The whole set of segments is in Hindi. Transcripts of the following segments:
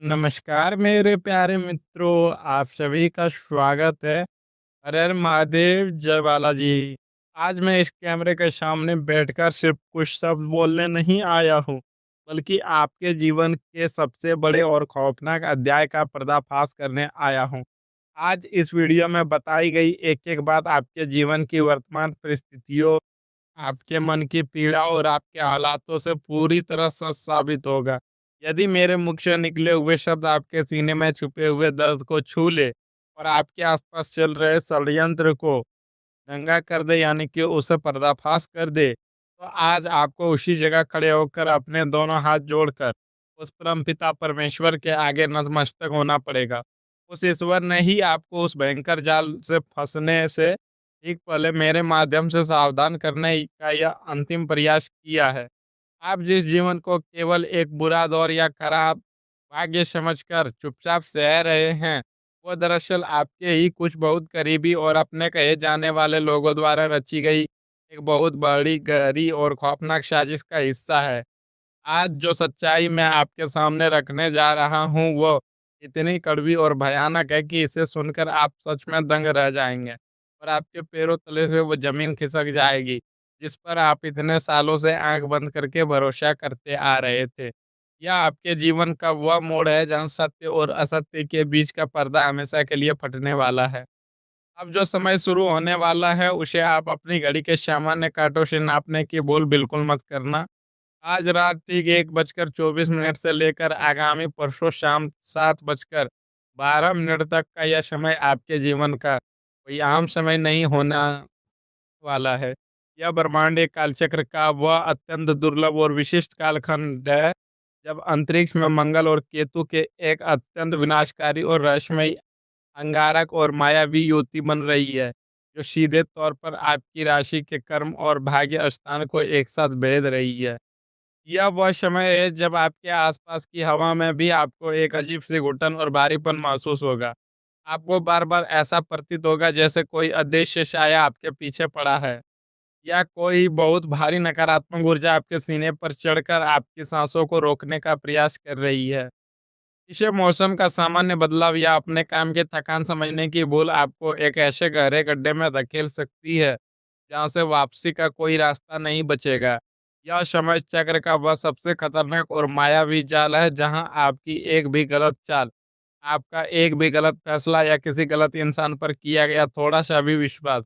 नमस्कार मेरे प्यारे मित्रों, आप सभी का स्वागत है। हर हर महादेव, जय बालाजी। आज मैं इस कैमरे के सामने बैठकर सिर्फ कुछ शब्द बोलने नहीं आया हूँ, बल्कि आपके जीवन के सबसे बड़े और खौफनाक अध्याय का पर्दाफाश करने आया हूँ। आज इस वीडियो में बताई गई एक-एक बात आपके जीवन की वर्तमान परिस्थितियों, आपके मन की पीड़ा और आपके हालातों से पूरी तरह सच साबित होगा। यदि मेरे मुख से निकले हुए शब्द आपके सीने में छुपे हुए दर्द को छू ले और आपके आसपास चल रहे षड्यंत्र को नंगा कर दे, यानी कि उसे पर्दाफाश कर दे, तो आज आपको उसी जगह खड़े होकर अपने दोनों हाथ जोड़कर उस परमपिता परमेश्वर के आगे नतमस्तक होना पड़ेगा। उस ईश्वर ने ही आपको उस भयंकर जाल से फंसने से ठीक पहले मेरे माध्यम से सावधान करने का यह अंतिम प्रयास किया है। आप जिस जीवन को केवल एक बुरा दौर या खराब भाग्य समझकर चुपचाप सह रहे हैं, वो दरअसल आपके ही कुछ बहुत करीबी और अपने कहे जाने वाले लोगों द्वारा रची गई एक बहुत बड़ी, गहरी और खौफनाक साजिश का हिस्सा है। आज जो सच्चाई मैं आपके सामने रखने जा रहा हूँ, वो इतनी कड़वी और भयानक है कि इसे सुनकर आप सच में दंग रह जाएँगे और आपके पैरों तले से वो ज़मीन खिसक जाएगी, जिस पर आप इतने सालों से आँख बंद करके भरोसा करते आ रहे थे। यह आपके जीवन का वह मोड़ है जहाँ सत्य और असत्य के बीच का पर्दा हमेशा के लिए फटने वाला है। अब जो समय शुरू होने वाला है, उसे आप अपनी घड़ी के सामान्य काँटों से नापने की भूल बिल्कुल मत करना। आज रात ठीक 1:24 से लेकर आगामी परसों शाम 7:12 तक का यह समय आपके जीवन का कोई आम समय नहीं होना वाला है। यह ब्रह्मांड एक कालचक्र का वह अत्यंत दुर्लभ और विशिष्ट कालखंड है, जब अंतरिक्ष में मंगल और केतु के एक अत्यंत विनाशकारी और रहस्यमयी अंगारक और मायावी युति बन रही है, जो सीधे तौर पर आपकी राशि के कर्म और भाग्य स्थान को एक साथ भेद रही है। यह वह समय है जब आपके आसपास की हवा में भी आपको एक अजीब-सी घुटन और भारीपन महसूस होगा। आपको बार-बार ऐसा प्रतीत होगा जैसे कोई अदृश्य साया आपके पीछे पड़ा है, या कोई बहुत भारी नकारात्मक ऊर्जा आपके सीने पर चढ़कर आपकी सांसों को रोकने का प्रयास कर रही है। इसे मौसम का सामान्य बदलाव या अपने काम की थकान समझने की भूल आपको एक ऐसे गहरे गड्ढे में धकेल सकती है, जहाँ से वापसी का कोई रास्ता नहीं बचेगा। यह समय चक्र का वह सबसे खतरनाक और मायावी जाल है, जहाँ आपकी एक भी गलत चाल, आपका एक भी गलत फैसला या किसी गलत इंसान पर किया गया थोड़ा-सा भी विश्वास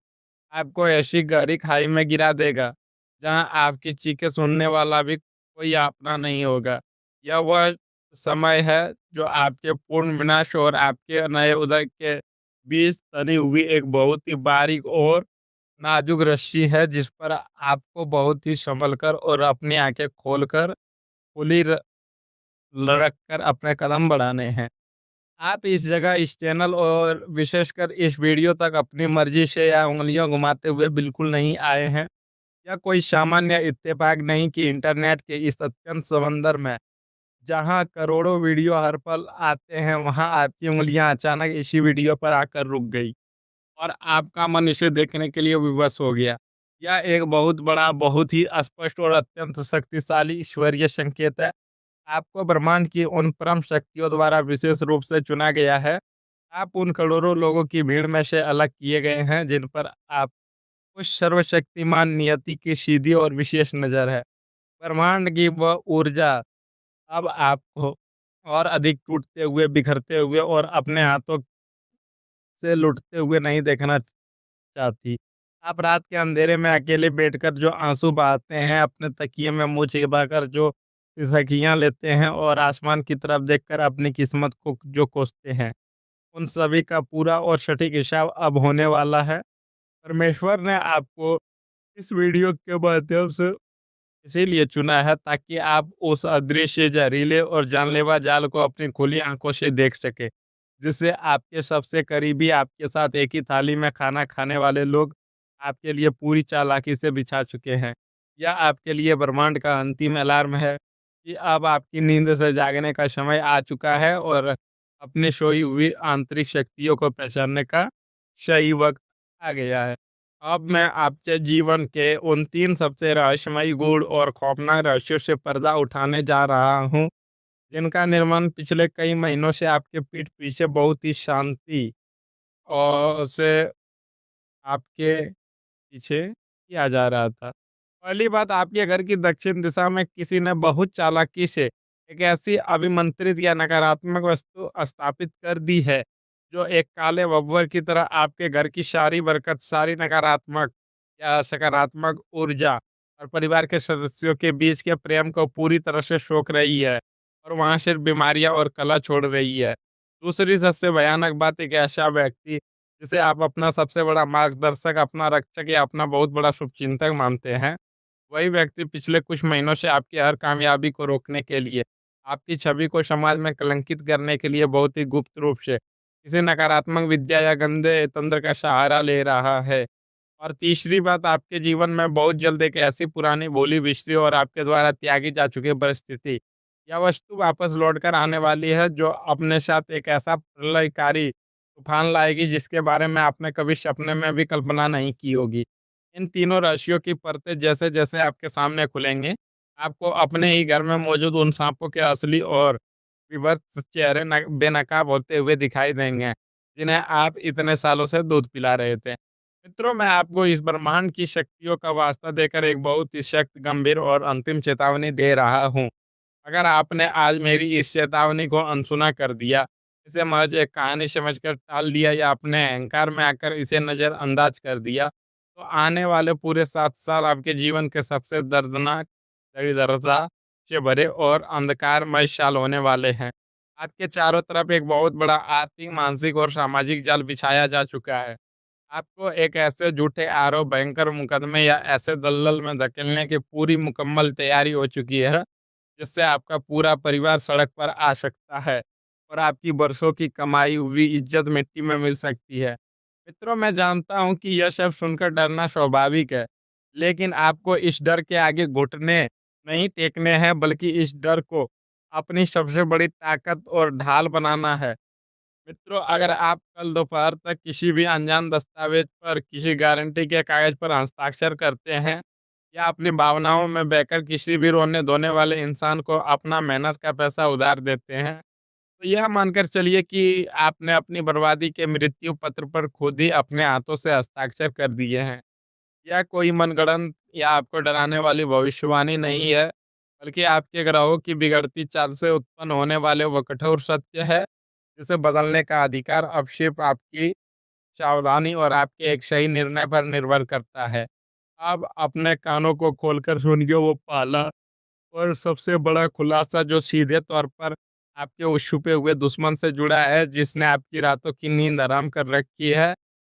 आपको ऐसी गहरी खाई में गिरा देगा, जहाँ आपकी चीखें सुनने वाला भी कोई अपना नहीं होगा। यह वह समय है जो आपके पूर्ण विनाश और आपके नए उदय के बीच तनी हुई एक बहुत ही बारीक और नाजुक रस्सी है, जिस पर आपको बहुत ही संभल कर और अपनी आंखें खोलकर खुली रख कर अपने कदम बढ़ाने हैं। आप इस जगह, इस चैनल और विशेषकर इस वीडियो तक अपनी मर्जी से या उंगलियां घुमाते हुए बिल्कुल नहीं आए हैं। यह कोई सामान्य इत्तेफाक नहीं कि इंटरनेट के इस अत्यंत समंदर में, जहाँ करोड़ों वीडियो हर पल आते हैं, वहाँ आपकी उँगलियाँ अचानक इसी वीडियो पर आकर रुक गई और आपका मन इसे देखने के लिए विवश हो गया। यह एक बहुत बड़ा, बहुत ही स्पष्ट और अत्यंत शक्तिशाली ईश्वरीय संकेत है। आपको ब्रह्मांड की उन परम शक्तियों द्वारा विशेष रूप से चुना गया है। आप उन करोड़ों लोगों की भीड़ में से अलग किए गए हैं, जिन पर आप उस सर्वशक्तिमान नियति की सीधी और विशेष नज़र है। ब्रह्मांड की वह ऊर्जा अब आपको और अधिक टूटते हुए, बिखरते हुए और अपने हाथों से लुटते हुए नहीं देखना चाहती। आप रात के अंधेरे में अकेले बैठकर जो आँसू बहाते हैं, अपने तकिए में मुँह छिपाकर जो सिसकियाँ लेते हैं और आसमान की तरफ देखकर अपनी किस्मत को जो कोसते हैं, उन सभी का पूरा और सटीक हिसाब अब होने वाला है। परमेश्वर ने आपको इस वीडियो के माध्यम से इसीलिए चुना है, ताकि आप उस अदृश्य, ज़हरीले और जानलेवा जाल को अपनी खुली आँखों से देख सकें, जिससे आपके सबसे करीबी, आपके साथ एक ही थाली में खाना खाने वाले लोग आपके लिए पूरी चालाकी से बिछा चुके हैं। यह आपके लिए ब्रह्मांड का अंतिम अलार्म है कि अब आपकी नींद से जागने का समय आ चुका है और अपनी सोई हुई आंतरिक शक्तियों को पहचानने का सही वक़्त आ गया है। अब मैं आपके जीवन के उन 3 सबसे रहस्यमयी, गूढ़ और खौफनाक रहस्यों से पर्दा उठाने जा रहा हूँ, जिनका निर्माण पिछले कई महीनों से आपके पीठ पीछे बहुत ही शांति और से आपके पीछे किया जा रहा था। पहली बात, आपके घर की दक्षिण दिशा में किसी ने बहुत चालाकी से एक ऐसी अभिमंत्रित या नकारात्मक वस्तु स्थापित कर दी है, जो एक काले बब्बर की तरह आपके घर की सारी बरकत, सारी नकारात्मक या सकारात्मक ऊर्जा और परिवार के सदस्यों के बीच के प्रेम को पूरी तरह से सोख रही है और वहाँ सिर्फ बीमारियाँ और कलह छोड़ रही है। दूसरी सबसे भयानक बात, एक ऐसा व्यक्ति जिसे आप अपना सबसे बड़ा मार्गदर्शक, अपना रक्षक या अपना बहुत बड़ा शुभचिंतक मानते हैं, वही व्यक्ति पिछले कुछ महीनों से आपकी हर कामयाबी को रोकने के लिए, आपकी छवि को समाज में कलंकित करने के लिए बहुत ही गुप्त रूप से किसी नकारात्मक विद्या या गंदे तंत्र का सहारा ले रहा है। और तीसरी बात, आपके जीवन में बहुत जल्द एक ऐसी पुरानी भूली बिसरी और आपके द्वारा त्यागी जा चुकी परिस्थिति या वस्तु वापस लौटकर आने वाली है, जो अपने साथ एक ऐसा प्रलयकारी तूफान लाएगी जिसके बारे में आपने कभी सपने में भी कल्पना नहीं की होगी। इन तीनों राशियों की परतें जैसे-जैसे आपके सामने खुलेंगे, आपको अपने ही घर में मौजूद उन साँपों के असली और विभत्स चेहरे बेनकाब होते हुए दिखाई देंगे, जिन्हें आप इतने सालों से दूध पिला रहे थे। मित्रों, मैं आपको इस ब्रह्मांड की शक्तियों का वास्ता देकर एक बहुत ही सख्त, गंभीर और अंतिम चेतावनी दे रहा हूँ। अगर आपने आज मेरी इस चेतावनी को अनसुना कर दिया, इसे महज एक कहानी समझकर टाल दिया या अपने अहंकार में आकर इसे नज़रअंदाज कर दिया, तो आने वाले पूरे 7 साल आपके जीवन के सबसे दर्दनाक, दरिद्रता से भरे और अंधकारमय साल होने वाले हैं। आपके चारों तरफ एक बहुत बड़ा आर्थिक, मानसिक और सामाजिक जाल बिछाया जा चुका है। आपको एक ऐसे झूठे आरोप, भयंकर मुकदमे या ऐसे दलदल में धकेलने की पूरी मुकम्मल तैयारी हो चुकी है, जिससे आपका पूरा परिवार सड़क पर आ सकता है और आपकी बरसों की कमाई हुई इज्जत मिट्टी में मिल सकती है। मित्रों, मैं जानता हूँ कि यह सब सुनकर डरना स्वाभाविक है, लेकिन आपको इस डर के आगे घुटने नहीं टेकने हैं, बल्कि इस डर को अपनी सबसे बड़ी ताकत और ढाल बनाना है। मित्रों, अगर आप कल दोपहर तक किसी भी अनजान दस्तावेज पर किसी गारंटी के कागज पर हस्ताक्षर करते हैं या अपनी भावनाओं में बहकर किसी भी रोने धोने वाले इंसान को अपना मेहनत का पैसा उधार देते हैं, तो यह मानकर चलिए कि आपने अपनी बर्बादी के मृत्यु पत्र पर खुद ही अपने हाथों से हस्ताक्षर कर दिए हैं। यह कोई मनगढ़ंत या आपको डराने वाली भविष्यवाणी नहीं है, बल्कि आपके ग्रहों की बिगड़ती चाल से उत्पन्न होने वाले वो कठोर सत्य है, जिसे बदलने का अधिकार अब सिर्फ आपकी सावधानी और आपके एक सही निर्णय पर निर्भर करता है। अब अपने कानों को खोलकर सुनिए वो पहला और सबसे बड़ा खुलासा, जो सीधे तौर पर आपके उस छुपे हुए दुश्मन से जुड़ा है, जिसने आपकी रातों की नींद हराम कर रखी है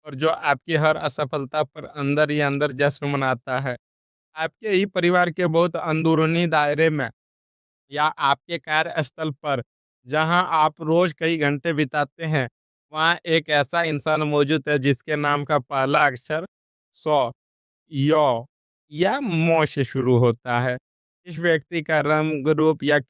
और जो आपकी हर असफलता पर अंदर ही अंदर जश्न मनाता है। आपके ही परिवार के बहुत अंदरूनी दायरे में या आपके कार्यस्थल पर, जहां आप रोज कई घंटे बिताते हैं, वहां एक ऐसा इंसान मौजूद है जिसके नाम का पहला अक्षर सौ, यौ या मौ से शुरू होता है। इस व्यक्ति का रंग, रूप या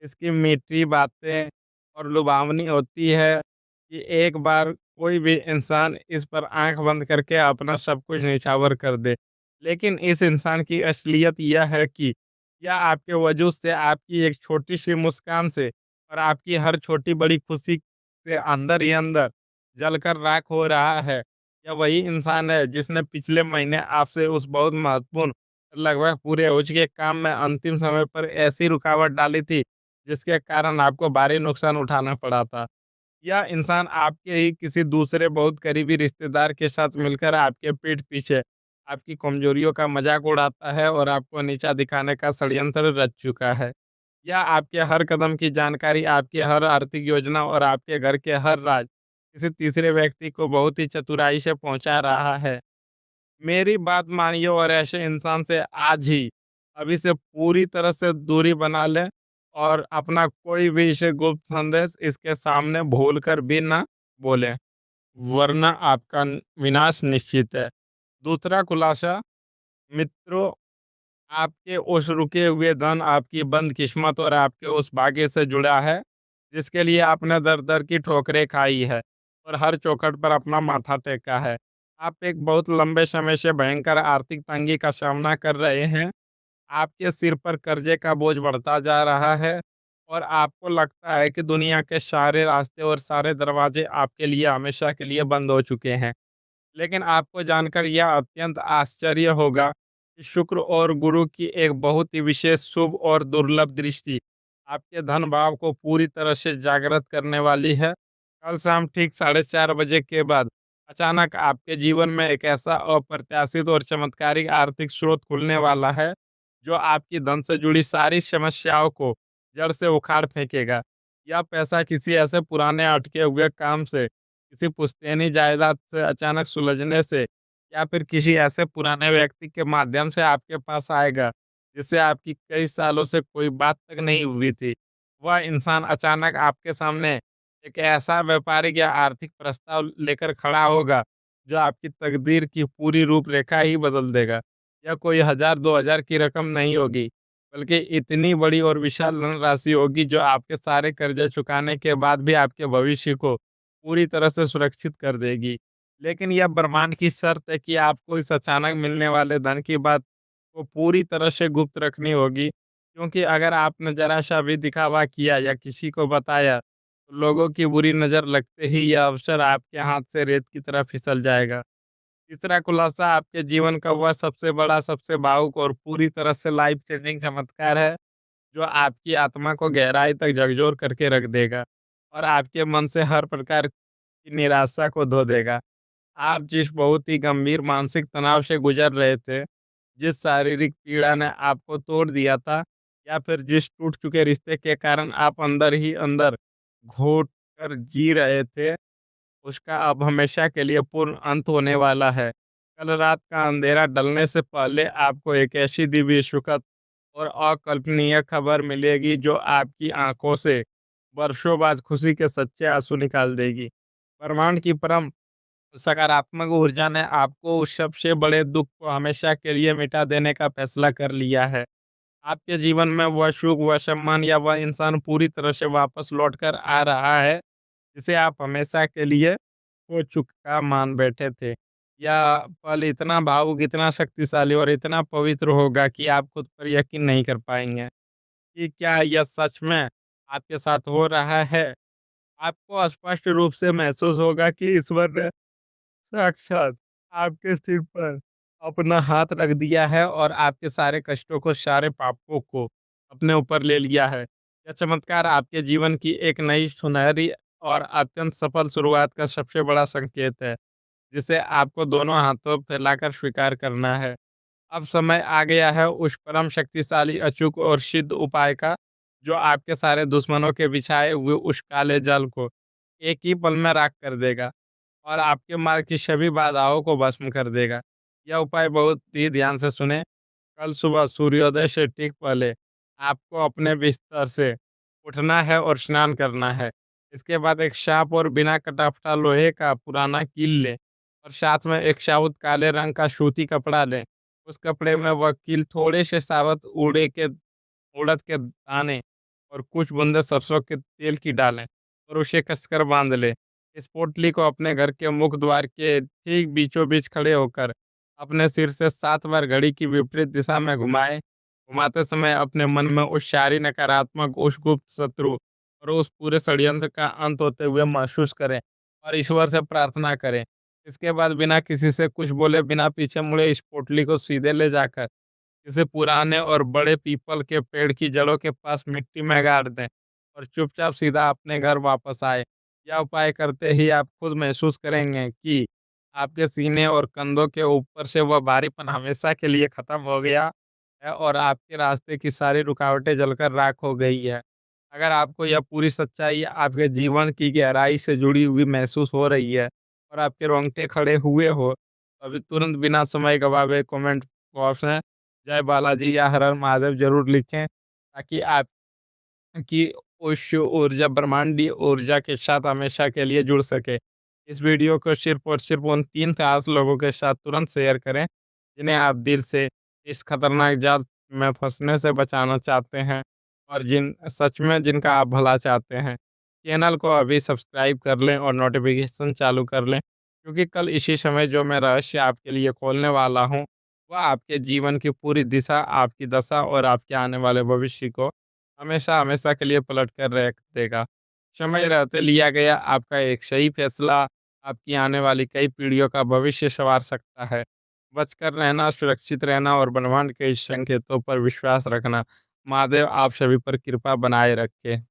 इसकी मीठी बातें और लुभावनी होती है कि एक बार कोई भी इंसान इस पर आंख बंद करके अपना सब कुछ निछावर कर दे। लेकिन इस इंसान की असलियत यह है कि यह आपके वजूद से, आपकी एक छोटी-सी मुस्कान से और आपकी हर छोटी-बड़ी खुशी से अंदर ही अंदर जलकर राख हो रहा है। यह वही इंसान है जिसने पिछले महीने आपसे उस बहुत महत्वपूर्ण, लगभग पूरे हो चुके काम में अंतिम समय पर ऐसी रुकावट डाली थी, जिसके कारण आपको भारी नुकसान उठाना पड़ा था। यह इंसान आपके ही किसी दूसरे बहुत करीबी रिश्तेदार के साथ मिलकर आपके पीठ पीछे आपकी कमजोरियों का मजाक उड़ाता है और आपको नीचा दिखाने का षड्यंत्र रच चुका है। यह आपके हर कदम की जानकारी, आपकी हर आर्थिक योजना और आपके घर के हर राज किसी तीसरे व्यक्ति को बहुत ही चतुराई से पहुंचा रहा है। मेरी बात मानिए और ऐसे इंसान से आज ही, अभी से पूरी तरह से दूरी बना लें और अपना कोई भी इसे गुप्त संदेश इसके सामने भूलकर भी ना बोलें, वरना आपका विनाश निश्चित है। दूसरा खुलासा, मित्रों, आपके उस रुके हुए धन, आपकी बंद किस्मत और आपके उस भाग्य से जुड़ा है, जिसके लिए आपने दर-दर की ठोकरें खाई है और हर चौखट पर अपना माथा टेका है। आप एक बहुत लंबे समय से भयंकर आर्थिक तंगी का सामना कर रहे हैं। आपके सिर पर कर्जे का बोझ बढ़ता जा रहा है और आपको लगता है कि दुनिया के सारे रास्ते और सारे दरवाजे आपके लिए हमेशा के लिए बंद हो चुके हैं। लेकिन आपको जानकर यह अत्यंत आश्चर्य होगा कि शुक्र और गुरु की एक बहुत ही विशेष शुभ और दुर्लभ दृष्टि आपके धन भाव को पूरी तरह से जागृत करने वाली है। कल शाम ठीक 4:30 बजे के बाद अचानक आपके जीवन में एक ऐसा अप्रत्याशित और चमत्कारिक आर्थिक स्रोत खुलने वाला है, जो आपकी धन से जुड़ी सारी समस्याओं को जड़ से उखाड़ फेंकेगा। यह पैसा किसी ऐसे पुराने अटके हुए काम से, किसी पुश्तैनी जायदाद से अचानक सुलझने से या फिर किसी ऐसे पुराने व्यक्ति के माध्यम से आपके पास आएगा, जिससे आपकी कई सालों से कोई बात तक नहीं हुई थी। वह इंसान अचानक आपके सामने एक ऐसा व्यापारिक या आर्थिक प्रस्ताव लेकर खड़ा होगा, जो आपकी तकदीर की पूरी रूपरेखा ही बदल देगा। यह कोई 1000-2000 की रकम नहीं होगी, बल्कि इतनी बड़ी और विशाल धनराशि होगी, जो आपके सारे कर्जे चुकाने के बाद भी आपके भविष्य को पूरी तरह से सुरक्षित कर देगी। लेकिन यह ब्रह्मांड की शर्त है कि आपको इस अचानक मिलने वाले धन की बात को पूरी तरह से गुप्त रखनी होगी, क्योंकि अगर आपने ज़रा-सा भी दिखावा किया या किसी को बताया, तो लोगों की बुरी नज़र लगते ही यह अवसर आपके हाथ से रेत की तरह फिसल जाएगा। तीसरा खुलासा आपके जीवन का वह सबसे बड़ा, सबसे भावुक और पूरी तरह से लाइफ चेंजिंग चमत्कार है, जो आपकी आत्मा को गहराई तक झकझोर करके रख देगा और आपके मन से हर प्रकार की निराशा को धो देगा। आप जिस बहुत ही गंभीर मानसिक तनाव से गुजर रहे थे, जिस शारीरिक पीड़ा ने आपको तोड़ दिया था या फिर जिस टूट चुके रिश्ते के कारण आप अंदर ही अंदर घोट कर जी रहे थे, उसका अब हमेशा के लिए पूर्ण अंत होने वाला है। कल रात का अंधेरा डलने से पहले आपको एक ऐसी दिव्य सुखद और अकल्पनीय खबर मिलेगी, जो आपकी आँखों से बरसों बाद खुशी के सच्चे आँसू निकाल देगी। ब्रह्मांड की परम सकारात्मक ऊर्जा ने आपको उस सबसे बड़े दुःख को हमेशा के लिए मिटा देने का फैसला कर लिया है। आपके जीवन में वह सुख, वह सम्मान या वह इंसान पूरी तरह से वापस लौट कर आ रहा है, जिसे आप हमेशा के लिए खो चुका मान बैठे थे। यह पल इतना भावुक, इतना शक्तिशाली और इतना पवित्र होगा कि आप खुद पर यकीन नहीं कर पाएँगे कि क्या यह सच में आपके साथ हो रहा है। आपको स्पष्ट रूप से महसूस होगा कि ईश्वर ने साक्षात आपके सिर पर अपना हाथ रख दिया है और आपके सारे कष्टों को, सारे पापों को अपने ऊपर ले लिया है। यह चमत्कार आपके जीवन की एक नई सुनहरी और अत्यंत सफल शुरुआत का सबसे बड़ा संकेत है, जिसे आपको दोनों हाथों फैलाकर स्वीकार करना है। अब समय आ गया है उस परम शक्तिशाली, अचूक और सिद्ध उपाय का, जो आपके सारे दुश्मनों के बिछाए हुए उस काले जाल को एक ही पल में राख कर देगा और आपके मार्ग की सभी बाधाओं को भस्म कर देगा। यह उपाय बहुत ही ध्यान से सुनें। कल सुबह सूर्योदय से ठीक पहले आपको अपने बिस्तर से उठना है और स्नान करना है। इसके बाद एक साफ और बिना कटा-फटा लोहे का पुराना कील लें और साथ में एक साबुत काले रंग का सूती कपड़ा लें। उस कपड़े में वह कील थोड़े से साबुत उड़द के दाने और कुछ बूंदे सरसों के तेल की डालें और उसे कसकर बांध लें। इस पोटली को अपने घर के मुख्य द्वार के ठीक बीचों बीच खड़े होकर अपने सिर से 7 बार घड़ी की विपरीत दिशा में घुमाएं। घुमाते समय अपने मन में उस सारी नकारात्मक, उस गुप्त शत्रु और उस पूरे षड्यंत्र का अंत होते हुए महसूस करें और ईश्वर से प्रार्थना करें। इसके बाद बिना किसी से कुछ बोले, बिना पीछे मुड़े इस पोटली को सीधे ले जाकर किसी पुराने और बड़े पीपल के पेड़ की जड़ों के पास मिट्टी में गाड़ दें और चुपचाप सीधा अपने घर वापस आए। यह उपाय करते ही आप खुद महसूस करेंगे कि आपके सीने और कंधों के ऊपर से वह भारीपन हमेशा के लिए खत्म हो गया है और आपके रास्ते की सारी रुकावटें जलकर राख हो गई है। अगर आपको यह पूरी सच्चाई आपके जीवन की गहराई से जुड़ी हुई महसूस हो रही है और आपके रोंगटे खड़े हुए हो, तो अभी तुरंत बिना समय गवाए कमेंट बॉक्स में जय बालाजी या हर हर महादेव ज़रूर लिखें, ताकि आपकी उस ऊर्जा, ब्रह्मांडीय ऊर्जा के साथ हमेशा के लिए जुड़ सके। इस वीडियो को सिर्फ़ और सिर्फ़ उन 3 खास लोगों के साथ तुरंत शेयर करें, जिन्हें आप दिल से इस खतरनाक जाल में फँसने से बचाना चाहते हैं और जिनका आप भला चाहते हैं। चैनल को अभी सब्सक्राइब कर लें और नोटिफ़िकेशन चालू कर लें, क्योंकि कल इसी समय जो मैं रहस्य आपके लिए खोलने वाला हूँ, वह आपके जीवन की पूरी दिशा, आपकी दशा और आपके आने वाले भविष्य को हमेशा-हमेशा के लिए पलट कर रख देगा। समय रहते लिया गया आपका एक सही फैसला आपकी आने वाली कई पीढ़ियों का भविष्य सँवार सकता है। बचकर रहना, सुरक्षित रहना और ब्रह्मांड के इस संकेतों पर विश्वास रखना। महादेव आप सभी पर कृपा बनाए रखे।